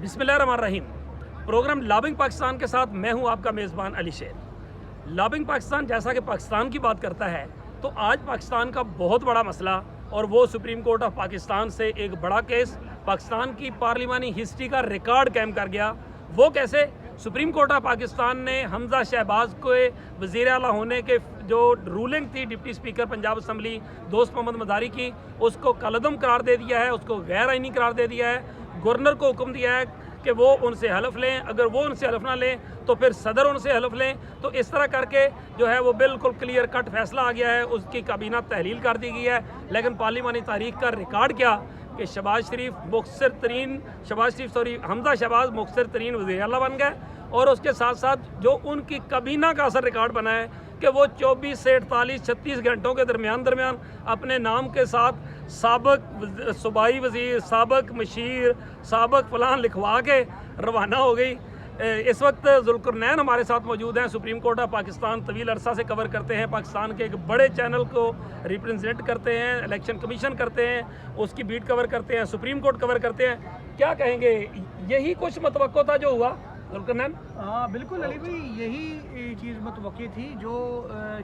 बिस्मिल्लाहिर्रहमानिर्रहीम। Programme lobbying Pakistan के साथ मैं हूं आपका मेज़बान अली शेर। लॉबिंग पाकिस्तान जैसा कि पाकिस्तान की बात करता है, तो आज पाकिस्तान का बहुत बड़ा मसला और वो सुप्रीम कोर्ट ऑफ पाकिस्तान से एक बड़ा केस पाकिस्तान की पार्लिमानी हिस्ट्री का रिकॉर्ड कायम कर गया। वो कैसे? सुप्रीम कोर्ट ऑफ पाकिस्तान ने हमजा शहबाज को वज़ीर आला होने के जो रूलिंग थी डिप्टी स्पीकर पंजाब असम्बली दोस्त मोहम्मद मदारी की, उसको कलअदम करार दे दिया है, उसको गैर आइनी करार दे दिया है। गवर्नर को हुक्म दिया है कि वो उनसे हलफ लें, अगर वो उनसे हलफ ना लें तो फिर सदर उनसे हलफ लें। तो इस तरह करके जो है वो बिल्कुल क्लियर कट फैसला आ गया है, उसकी काबीना तहलील कर दी गई है। लेकिन पार्लिमानी तारीख का रिकॉर्ड क्या कि हमजा शहबाज मुख्तर तरीन वज़ीर आला बन गए। और उसके साथ साथ जो उनकी काबीना का असर रिकॉर्ड बना है कि वो 24 से 48-36 घंटों के दरमियान अपने नाम के साथ साबक सूबाई वज़ीर, साबक मशीर, साबक फलान लिखवा के रवाना हो गई। इस वक्त जुल्करनैन हमारे साथ मौजूद हैं। सुप्रीम कोर्ट ऑफ पाकिस्तान तवील अरसा से कवर करते हैं, पाकिस्तान के एक बड़े चैनल को रिप्रेजेंट करते हैं, इलेक्शन कमीशन करते हैं, उसकी बीट कवर करते हैं, सुप्रीम कोर्ट कवर करते हैं। क्या कहेंगे, यही कुछ मतवक्को था जो हुआ जुल्करनैन? हाँ बिल्कुल अली भाई, यही चीज़ मतवक्की थी जो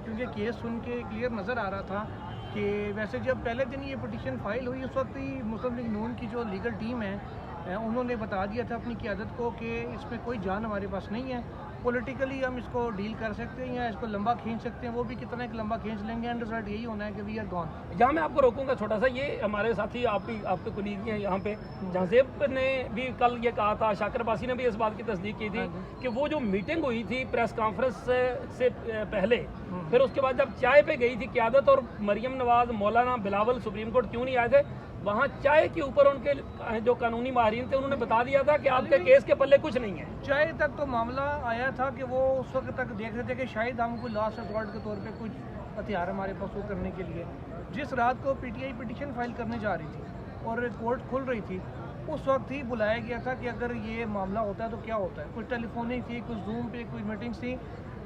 क्योंकि केस सुन के क्लियर नज़र आ रहा था कि वैसे जब पहले दिन ये पिटीशन फाइल हुई उस वक्त ही मुस्लिम लीग नून की जो लीगल टीम है उन्होंने बता दिया था अपनी क़यादत को कि इसमें कोई जान हमारे पास नहीं है, पॉलिटिकली हम इसको डील कर सकते हैं या इसको लंबा खींच सकते हैं, वो भी कितना एक लंबा खींच लेंगे, एंड रिजल्ट यही होना है कि वी आर गॉन। यहाँ मैं आपको रोकूंगा छोटा सा, ये हमारे साथी आपके कुलीग हैं यहाँ पे, जहाज़ेब ने भी कल ये कहा था, शाकिर अब्बासी ने भी इस बात की तस्दीक की थी कि वो जो मीटिंग हुई थी प्रेस कॉन्फ्रेंस से पहले, फिर उसके बाद जब चाय पे गई थी क़यादत और मरियम नवाज, मौलाना बिलावल सुप्रीम कोर्ट क्यों नहीं आए थे, वहाँ चाय के ऊपर उनके जो कानूनी माहिरीन थे उन्होंने बता दिया था कि आपके केस के पल्ले कुछ नहीं है। चाय तक तो मामला आया था कि वो उस वक्त तक देख रहे थे कि शायद हम कोई लास्ट रिजॉर्ट के तौर पे कुछ हथियार हमारे पास वो करने के लिए। जिस रात को पीटीआई पिटीशन फाइल करने जा रही थी और कोर्ट खुल रही थी, उस वक्त ही बुलाया गया था कि अगर ये मामला होता है तो क्या होता है। कुछ टेलीफोनिक थी, कुछ जूम पे कुछ मीटिंग्स थी।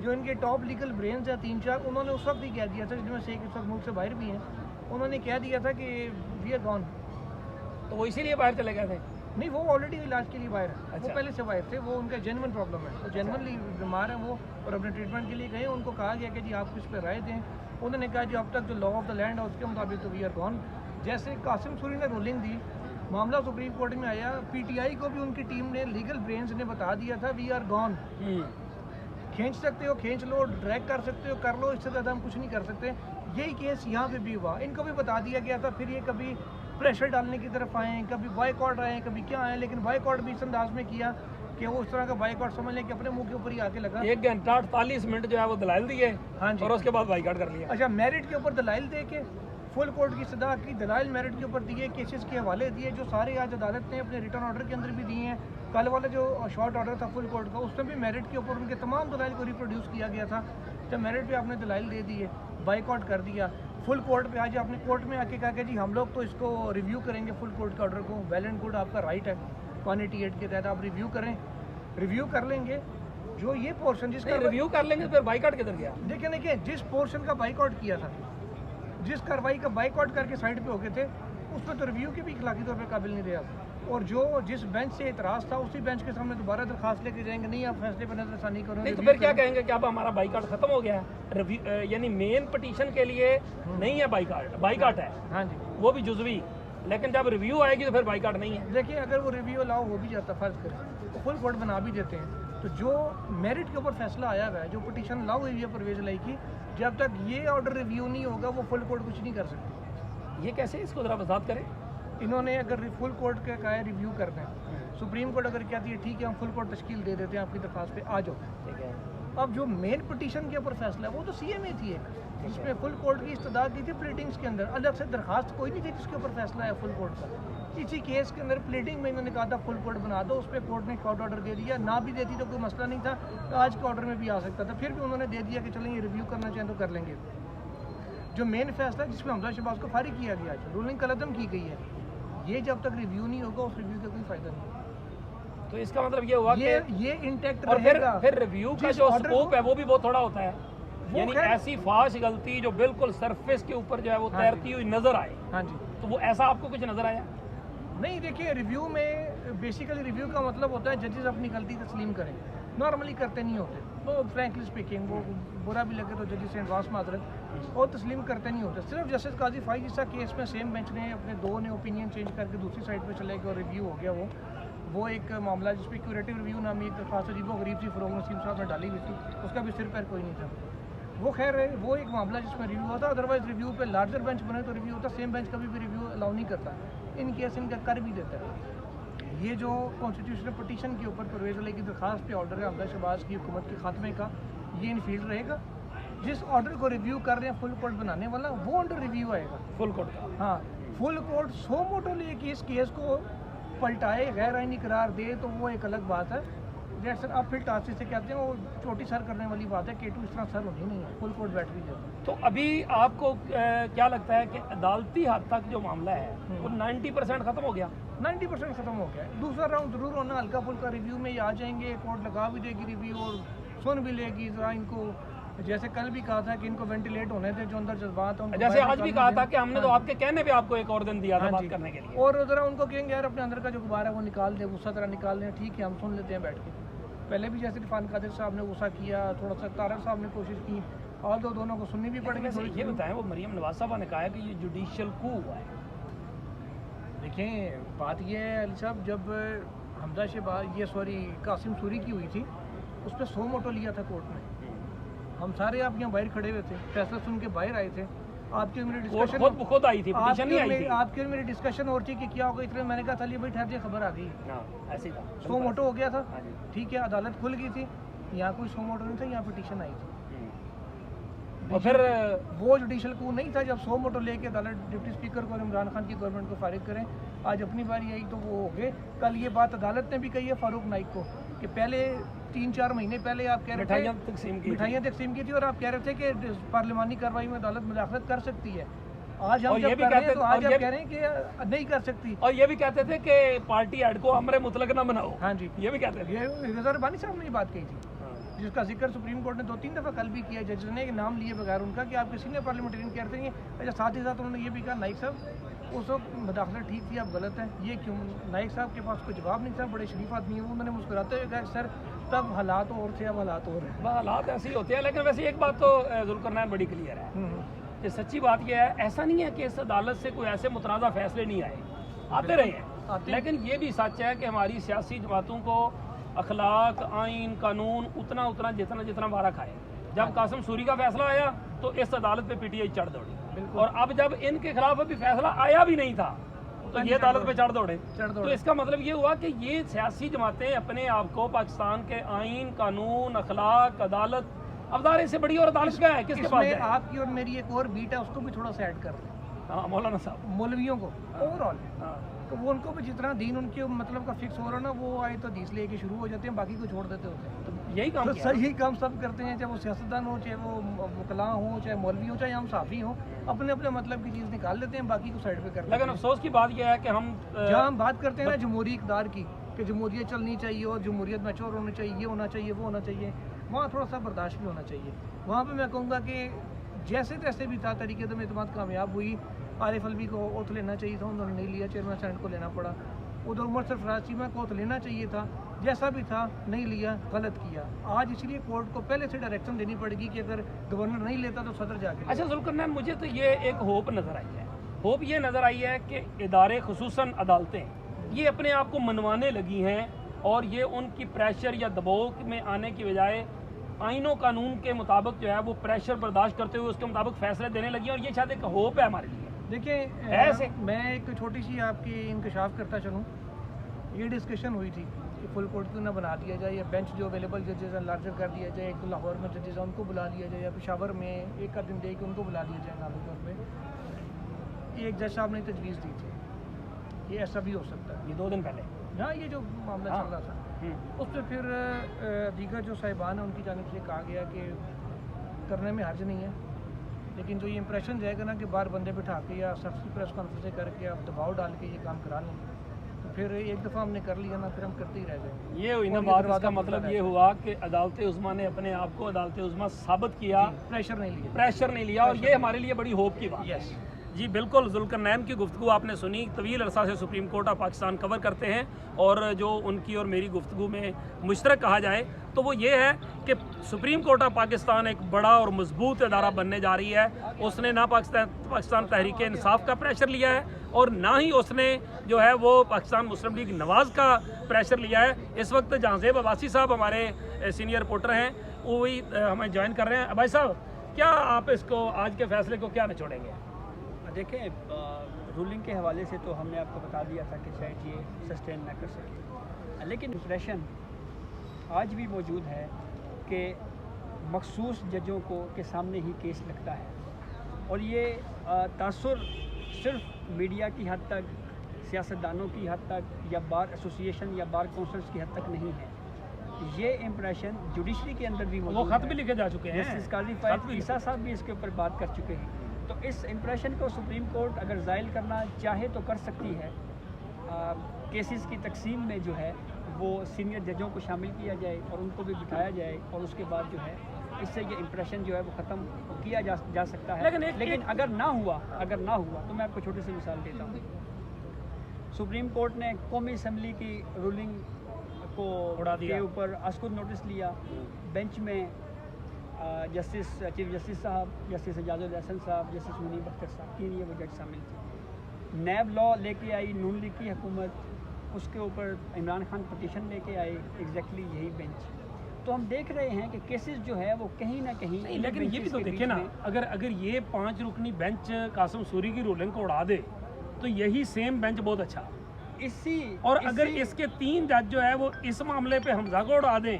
जो इनके टॉप लीगल ब्रेन्स हैं 3-4, उन्होंने उस वक्त ही कह दिया था, जिनमें से एक इस वक्त मुल्क से बाहर भी हैं, उन्होंने कह दिया था कि वी आर गॉन। तो वो इसीलिए बाहर चले गए थे? नहीं, वो ऑलरेडी इलाज के लिए बाहर है। अच्छा। वो पहले से बाहर थे, वो उनका जेन्युइन प्रॉब्लम है, वो जेन्युइनली बीमार हैं वो, और अपने ट्रीटमेंट के लिए गए। उनको कहा गया कि जी आप इस पर राय दें। उन्होंने कहा जी अब तक जो लॉ ऑफ द लैंड है उसके मुताबिक तो वी आर गॉन। जैसे कासिम सूरी ने रूलिंग दी, मामला सुप्रीम कोर्ट में आया, पीटीआई को भी उनकी टीम ने, लीगल ब्रेन्स ने बता दिया था वी आर गॉन। खींच सकते हो खींच लो, ड्रैग कर सकते हो कर लो, इससे ज़्यादा हम कुछ नहीं कर सकते। यही केस यहाँ पे भी हुआ, इनको भी बता दिया गया था। फिर ये कभी प्रेशर डालने की तरफ आए, कभी बायकॉट आए, कभी क्या आए, लेकिन बायकॉट भी इस अंदाज में किया कि वो उस तरह का बायकॉट समझ लें कि अपने मुंह के ऊपर ही आके लगा। 1 घंटा 48 मिनट जो है वो दलाइल दिए। हाँ जी। और उसके बाद बाइकआउट कर लिया। अच्छा, मेरिट के ऊपर दलाइल दे के फुल कोर्ट की सदा की दलाइल मेरिट के ऊपर दिए, केसेस के हवाले दिए, जो सारे आज अदालत ने अपने रिटर्न ऑर्डर के अंदर भी दिए हैं। कल वाला जो शॉर्ट ऑर्डर था फुल कोर्ट का, उसमें भी मेरिट के ऊपर उनके तमाम दलाइल को रिप्रोड्यूस किया गया था। जब मेरिट पे आपने दलाइल दे दिए, बाइकआउट कर दिया, फुल कोर्ट पे आज आपने कोर्ट में आके कहा कि जी हम लोग तो इसको रिव्यू करेंगे, फुल कोर्ट के ऑर्डर को, वेल एंड गुड, आपका राइट है 188 के तहत आप रिव्यू करें, रिव्यू कर लेंगे। जो ये पोर्शन जिसका रिव्यू कर लेंगे, फिर बाइकआउट किधर गया? देखिए जिस पोर्शन का बाइकआउट किया था, जिस कार्रवाई का बाइकआउट करके साइड पे हो गए थे, उस पर तो रिव्यू के भी इखलाकी तौर पे काबिल नहीं रहा। और जो जिस बेंच से इतराज़ था उसी बेंच के सामने दोबारा दरखास्त लेके जाएंगे, नहीं आप फैसले पर नजरसानी करो। नहीं तो फिर क्या कहेंगे कि अब हमारा बाइकआउट खत्म हो गया है? यानी मेन पिटीशन के लिए नहीं है बाइकआउट है। हाँ जी, वो भी जुज़वी, लेकिन जब रिव्यू आएगी तो फिर बाइकआउट नहीं है। देखिए अगर वो रिव्यू अलाउ हो भी जाता, फर्ज करें तो फुल कोर्ट बना भी देते हैं, तो जो मेरिट के ऊपर फैसला आया हुआ है, जो पिटीशन अलाउ हुई है परवेज लाई की, जब तक ये ऑर्डर रिव्यू नहीं होगा वो फुल कोर्ट कुछ नहीं कर सकती। ये कैसे, इसको ज़रा वजाहत करें। इन्होंने अगर फुल कोर्ट का कहा है रिव्यू करना है, सुप्रीम कोर्ट अगर कहती है ठीक है हम फुल कोर्ट तश्कील दे देते हैं आपकी दरख्वास्त पे, आ जाओ, ठीक है। अब जो मेन पिटीशन के ऊपर फैसला है वो तो सीएमए थी एक, जिसमें फुल कोर्ट की इस्तदा की थी प्लीडिंग्स के अंदर, अलग से दरखास्त कोई नहीं थी जिसके ऊपर फैसला है फुल कोर्ट का। इसी केस के अंदर प्लीडिंग में इन्होंने कहा था फुल कोर्ट बना दो, उस पर कोर्ट ने शॉर्ट ऑर्डर दे दिया, ना भी देती तो कोई मसला नहीं था, तो आज के ऑर्डर में भी आ सकता था, फिर भी उन्होंने दे दिया कि चलें ये रिव्यू करना चाहें तो कर लेंगे। जो मेन फैसला है जिसमें हमजा शहबाज को फारिग किया गया, रूलिंग कलअदम की गई है, ये जब तक रिव्यू नहीं होगा उस रिव्यू का कोई फायदा नहीं। तो इसका मतलब ये हुआ कि ये इंटैक्ट और फिर रिव्यू का जो स्कोप है वो भी बहुत थोड़ा होता है। यानी ऐसी फाश गलती जो बिल्कुल सरफेस के ऊपर जो है वो तैरती हुई नजर आए। हाँ जी, तो वो ऐसा आपको कुछ नजर आया? नहीं देखिए, रिव्यू में बेसिकली रिव्यू का मतलब होता है जजेस अपनी गलती तस्लीम करें, नॉर्मली करते नहीं होते, तो फ्रैंकली स्पीकिंग वो बुरा भी लगे तो जजेस से एडवांस माजरत और तस्लीम करते नहीं होते। सिर्फ जस्टिस काजी फाइज ईसा केस में सेम बेंच ने अपने दो ने ओपिनियन चेंज करके दूसरी साइड पे चले गए और रिव्यू हो गया वो एक मामला जिस पर क्यूरेटिव रिव्यू नामी एक दरख्वास्त अजीबो गरीब सी फ़रोग नसीम साहब ने डाली हुई थी, उसका भी सिर पैर कोई नहीं था। वो खैर वो एक मामला जिसमें रिव्यू होता, अदरवाइज रिव्यू पे लार्जर बेंच बने तो रिव्यू होता, सेम बेंच कभी भी रिव्यू अलाउ नहीं करता, इन केस इनका कर भी देता है। ये जो कॉन्स्टिट्यूशनल पटिशन के ऊपर परवेज़ अली की दरख्वास्त पे ऑर्डर है हमजा शहबाज की हुकूमत के खात्मे का, ये इन फील्ड रहेगा। जिस ऑर्डर को रिव्यू कर रहे हैं फुल कोर्ट बनाने वाला, वो अंडर रिव्यू आएगा फुल कोर्ट का। हाँ, फुल कोर्ट सो मोटो लेके इस केस को पलटाए, गैर आईनी करार दे तो वो एक अलग बात है। जैसे सर अब फिर टासी से कहते हैं वो छोटी सर करने वाली बात है, K2 इस तरह सर होनी नहीं है, फुल कोर्ट बैठ भी जाता। तो अभी आपको क्या लगता है कि अदालती हद तक जो मामला है वो 90% खत्म हो गया? 90% खत्म हो गया है। दूसरा राउंड जरूर होना, हल्का फुल्का रिव्यू में ये आ जाएंगे, कोर्ट लगा भी देगी रिव्यू और सुन भी लेगी। जरा इनको जैसे कल भी कहा था कि इनको वेंटिलेट होने थे जो अंदर जज्बात हैं, जैसे आज भी कहा था कि हमने तो आपके कहने पे आपको एक और दिन दिया था बात करने के लिए, और जरा उनको कहेंगे यार अपने अंदर का जो गुब्बारा है वो निकाल दे, गुस्सा तरह निकाल दें, ठीक है हम सुन लेते हैं बैठ के। पहले भी जैसे इरफान कादिर साहब ने गुस्सा किया, थोड़ा सा तारक साहब ने कोशिश की, और दोनों को सुननी भी पड़ेगी। वैसे ये बताएं, वो मरियम नवाज साहब ने कहा है कि ये जुडिशियल कू हुआ है। देखें बात ये है अली साहब, जब हमजा शहबाज कासिम सूरी की हुई थी उस पर 100 मोटो लिया था कोर्ट में, हम सारे आप यहाँ बाहर खड़े हुए थे, फैसला सुन के बाहर आए थे, आपकी मेरी डिस्कशन खुद आई थी, पिटीशन नहीं आई थी, आपकी मेरी डिस्कशन और थी कि क्या होगा, इसलिए मैंने कहा था भाई ठहर जाए, खबर आ गई, ऐसे था 100 मोटो हो गया था, ठीक है अदालत खुल गई थी, यहाँ कोई 100 मोटो नहीं था, यहाँ पिटीशन आई थी। और फिर वो जुडिशल कू नहीं था जब 100 मोटो लेके अदालत डिप्टी स्पीकर को और इमरान खान की गवर्नमेंट को फारिग करें। आज अपनी बारी आई तो वो हो गए। कल ये बात अदालत ने भी कही है फारूक नाइक को कि पहले 3-4 महीने पहले आप कह रहे थे मिठाइयाँ तकसीम की थी और आप कह रहे थे कि पार्लिमानी कार्रवाई में अदालत मुदाखलत कर सकती है। आज हम जब कर रहे हैं तो आज आप कह रहे हैं कि नहीं कर सकती, और ये भी कहते थे कि पार्टी हेड को अमरे मुतलक ना बनाओ। हाँ जी, ये भी कहते थे, ये रिजवान रब्बानी साहब ने ये बात कही थी, जिसका जिक्र सुप्रीम कोर्ट ने 2-3 दफ़ा कल भी किया जज ने, नाम लिए बगैर उनका, कि आप किसी ने पार्लियामेंटेरियन कह रहे थे। अच्छा, साथ ही साथ उन्होंने ये भी कहा नाइक साहब उस वक्त मुदाखलत ठीक थी, आप गलत हैं, ये क्यों? नाइक साहब के पास कोई जवाब नहीं था, बड़े शरीफ आदमी हैं, उन्होंने मुस्कुराते हुए कहा सर तब हालात और थे, अब हालात और हैं। हालात ऐसे ही होते हैं। लेकिन वैसे एक बात तो जुल्करनैन बड़ी क्लियर है कि सच्ची बात यह है, ऐसा नहीं है कि इस अदालत से कोई ऐसे मुतनाज़ा फैसले नहीं आए, आते रहे हैं, लेकिन ये भी सच है कि हमारी सियासी जमातों को अखलाक, आइन, कानून उतना जितना वारा खाए। जब कासिम सूरी का फैसला आया तो इस अदालत पे पीटीआई चढ़ दौड़ी, और अब जब इनके खिलाफ अभी फैसला आया भी नहीं था तो ये अदालत पे चढ़ दौड़े। तो इसका मतलब ये हुआ कि ये सियासी जमातें अपने आप को पाकिस्तान के आइन, कानून, अखलाक, अदालत, अवदार से बड़ी और अदालत क्या है, किसके पास है? आपकी और मेरी एक और बीट है, उसको भी थोड़ा सा ऐड कर दें। हाँ, मौलाना साहब, मौलवियों को ओवरऑल तो वो उनको भी जितना दीन उनके मतलब का फिक्स हो रहा ना, वो आए तो हदीस लेके शुरू हो जाते हैं, बाकी को छोड़ देते होते हैं। तो यही काम यही काम सब करते हैं, चाहे वो सियासतदान हो, चाहे वो वकला हो, चाहे मौलवी हो, चाहे हम साफ़ी हो, अपने अपने मतलब की चीज़ निकाल लेते हैं, बाकी को साइड पे कर लेते हैं। लेकिन अफसोस की बात यह है कि हम जहाँ हम बात करते हैं ना जमहूरी इक़्तिदार की, कि जमहूरियत चलनी चाहिए और जमहूरियत मैच्योर होनी चाहिए, ये होना चाहिए, वो होना चाहिए, वहाँ थोड़ा सा बर्दाश्त भी होना चाहिए। वहाँ पर मैं कहूँगा कि जैसे तैसे भी था, तरीके से एतमाद कामयाब हुई। आरिफ अलवी को ओथ लेना चाहिए था, उन्होंने नहीं लिया, चेयरमैन सेनेट को लेना पड़ा। उधर उमर सरफराज चीमा को ओथ लेना चाहिए था, जैसा भी था नहीं लिया, गलत किया। आज इसलिए कोर्ट को पहले से डायरेक्शन देनी पड़ेगी कि अगर गवर्नर नहीं लेता तो सदर जाके। अच्छा जुल्करनैन, मुझे तो ये एक होप नज़र आई है, होप ये नज़र आई है कि इदारे खुसूसन अदालतें ये अपने आप को मनवाने लगी हैं, और ये उनकी प्रेशर या दबाव में आने की बजाय आइनों कानून के मुताबिक जो है वो प्रेशर बर्दाश्त करते हुए उसके मुताबिक फैसले देने लगी, और ये शायद एक होप है हमारे लिए। देखिए ऐसे मैं एक छोटी सी आपकी इंकशाफ करता चलूँ, ये डिस्कशन हुई थी कि फुल कोर्ट क्यों ना बना दिया जाए, या बेंच जो अवेलेबल जजेस हैं लार्जर कर दिया जाए, एक तो लाहौर में जजेस हैं उनको बुला लिया जाए, या पेशावर में एक का दिन दे के उनको बुला लिया जाए नामी तौर पर। एक जज साहब ने तजवीज़ दी थी, ये ऐसा भी हो सकता है। ये 2 दिन पहले हाँ, ये जो मामला चल रहा था उस पर फिर दीगर जो साहिबान हैं उनकी जानिब से कहा गया कि करने में हर्ज नहीं है, लेकिन जो ये इंप्रेशन जाएगा ना कि बाहर बंदे बिठा के या सख्त प्रेस कॉन्फ्रेंस करके आप दबाव डाल के ये काम करा लें, तो फिर एक दफ़ा हमने कर लिया ना, फिर हम करते ही रह जाएंगे। ये हुई ना बात, इसका मतलब ये हुआ कि अदालत उज़्मा ने अपने आप को अदालत उज़्मा साबित किया, प्रेशर नहीं लिया, और ये हमारे लिए बड़ी होप की बात है। जी बिल्कुल, जुल्करनैन की गुफ्तगू आपने सुनी। तवील अरसा से supreme court of Pakistan cover करते हैं और जो उनकी और मेरी गुफ्तगू में मुश्तरक कहा जाए तो वो ये है कि सुप्रीम कोर्ट ऑफ पाकिस्तान एक बड़ा और मजबूत इदारा बनने जा रही है। उसने ना पाकिस्तान तहरीक इंसाफ का प्रेशर लिया है और ना ही उसने जो है वो पाकिस्तान मुस्लिम लीग नवाज़ का प्रेशर लिया है। इस वक्त जहांजेब अब्बासी साहब हमारे सीनियर रिपोर्टर हैं, वो भी हमें ज्वाइन कर रहे हैं। भाई साहब, क्या आप इसको आज के फैसले को क्या निचोड़ेंगे? देखें, रूलिंग के हवाले से तो हमने आपको बता दिया था कि शायद ये सस्टेन ना कर सके, लेकिन इम्प्रेशन आज भी मौजूद है कि मखसूस जजों को के सामने ही केस लगता है और ये तासुर सिर्फ मीडिया की हद तक, सियासतदानों की हद तक या बार एसोसिएशन या बार काउंसिल्स की हद तक नहीं है। ये इम्प्रेशन जुडिशरी के अंदर भी वो खत भी लिखे जा चुके हैं। जस्टिस काजी फायद ईसा साहब भी इसके ऊपर बात कर चुके हैं। तो इस इम्प्रेशन को सुप्रीम कोर्ट अगर ज़ाइल करना चाहे तो कर सकती है। केसेस की तकसीम में जो है वो सीनियर जजों को शामिल किया जाए और उनको भी बिठाया जाए और उसके बाद जो है इससे ये इम्प्रेशन जो है वो ख़त्म किया जा सकता है। लेकिन अगर ना हुआ तो मैं आपको छोटी सी मिसाल देता हूँ। सुप्रीम कोर्ट ने कौमी असम्बली की रूलिंग को उड़ा दिया के ऊपर अस्कुर नोटिस लिया। बेंच में चीफ जस्टिस साहब, जस्टिस एजाजुल हसन साहब, जस्टिस मुनीब अख्तर साहब, 3 ये वो जज शामिल थे। नैब लॉ लेके आई नून लीग की हुकूमत, उसके ऊपर इमरान खान पटिशन लेके आए, एग्जैक्टली यही बेंच। तो हम देख रहे हैं कि केसेस जो है वो कहीं ना कहीं नहीं, लेकिन ये भी तो देखिए ना, अगर ये 5 रुकनी बेंच कासिम सूरी की रूलिंग को उड़ा दे तो यही सेम बेंच बहुत अच्छा। अगर इसके 3 जज जो है वो इस मामले पे हमजा को उड़ा दें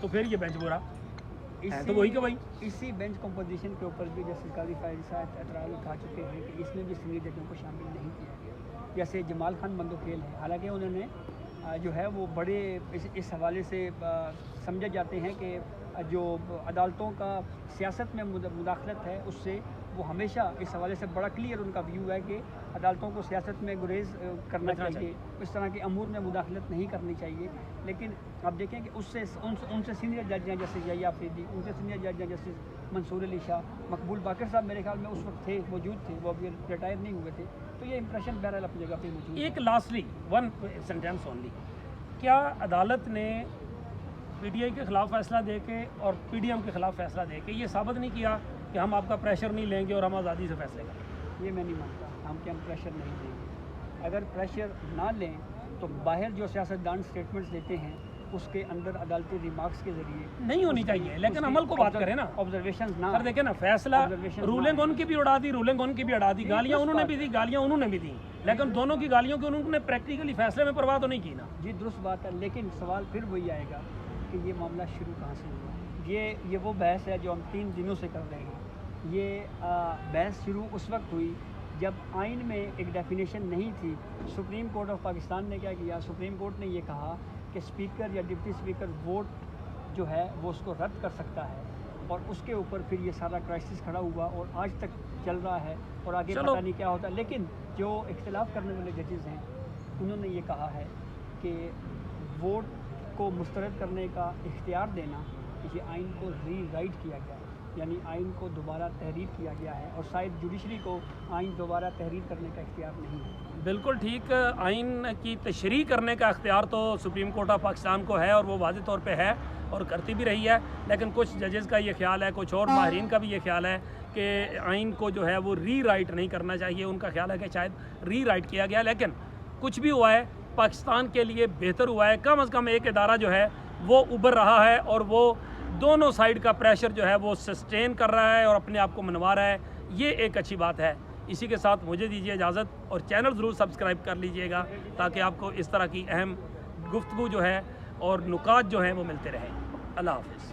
तो फिर ये बेंच बुरा तो वही का वही। इसी बेंच कंपोजिशन के ऊपर भी जस्टिस काजी फायद साहब एतराज़ उठा चुके हैं कि इसमें भी सीनियर जजों को शामिल नहीं किया गया। जैसे जमाल खान बंदोखेल है, हालांकि उन्होंने जो है वो बड़े इस हवाले से समझे जाते हैं कि जो अदालतों का सियासत में मुदाखलत है उससे वो हमेशा इस हवाले से बड़ा क्लियर उनका व्यू है कि अदालतों को सियासत में गुरेज करना चाहिए, इस तरह के अमूर में मुदाखलत नहीं करनी चाहिए। लेकिन आप देखें कि उनसे सीनियर जज हैं जैसे यही आफरीदी, उनसे सीनियर जज हैं जस्टिस मंसूर अली शाह, मकबूल बाकर साहब मेरे ख्याल में उस वक्त थे, मौजूद थे, वो अभी रिटायर नहीं हुए थे। तो ये इंप्रेशन बहरहाल अपनी जगह पे मौजूद। एक लास्टली 1 सेंटेंस ओनली, क्या अदालत ने पीटीआई के खिलाफ फैसला दे के और पीडीएम के खिलाफ फैसला दे के ये साबित नहीं किया कि हम आपका प्रेशर नहीं लेंगे और हम आज़ादी से फैसले करेंगे? ये मैं नहीं मानता, हम क्या प्रेशर नहीं देंगे। अगर प्रेशर ना लें तो बाहर जो सियासतदान स्टेटमेंट्स देते हैं उसके अंदर अदालती रिमार्क्स के जरिए नहीं होनी चाहिए, लेकिन अमल को बात करें ना, ऑब्जर्वेशन ना। सर देखें ना, फैसला रूलिंग उनकी भी उड़ा दी, रूलिंग उनकी भी उड़ा दी, गालियाँ उन्होंने भी दी, गालियाँ उन्होंने भी दी, लेकिन दोनों की गालियों की उन्होंने प्रैक्टिकली फैसले में परवाह तो नहीं की ना। जी दुरुस्त बात है, लेकिन सवाल फिर वही आएगा कि ये मामला शुरू कहाँ से हुआ। ये वो बहस है जो हम 3 दिनों से कर रहे हैं। ये बहस शुरू उस वक्त हुई जब आइन में एक डेफिनेशन नहीं थी। सुप्रीम कोर्ट ऑफ पाकिस्तान ने क्या किया, सुप्रीम कोर्ट ने ये कहा कि स्पीकर या डिप्टी स्पीकर वोट जो है वो उसको रद्द कर सकता है और उसके ऊपर फिर ये सारा क्राइसिस खड़ा हुआ और आज तक चल रहा है और आगे पता नहीं क्या होता। लेकिन जो इख्तिलाफ करने वाले जजेस हैं उन्होंने ये कहा है कि वोट को मुस्तरद करने का इख्तियार देना, ये आइन को री राइट किया गया है, यानी आइन को दोबारा तहरीर किया गया है और शायद जुडिशरी को आइन दोबारा तहरीर करने का इख्तियार नहीं है। बिल्कुल ठीक, आइन की तशरीह करने का इख्तियार तो सुप्रीम कोर्ट ऑफ पाकिस्तान को है और वो वाज़ेह तौर पे है और करती भी रही है। लेकिन कुछ जजेस का ये ख्याल है, कुछ और माहिरीन का भी ये ख्याल है कि आइन को जो है वो री राइट नहीं करना चाहिए। उनका ख्याल है कि शायद री राइट किया गया, लेकिन कुछ भी हुआ है पाकिस्तान के लिए बेहतर हुआ है। कम से कम एक इदारा जो है वो उभर रहा है और वो दोनों साइड का प्रेशर जो है वो सस्टेन कर रहा है और अपने आप को मनवा रहा है। ये एक अच्छी बात है। इसी के साथ मुझे दीजिए इजाज़त और चैनल ज़रूर सब्सक्राइब कर लीजिएगा ताकि आपको इस तरह की अहम गुफ्तगू जो है और नुकात जो हैं वो मिलते रहें। अल्लाह हाफ़िज़।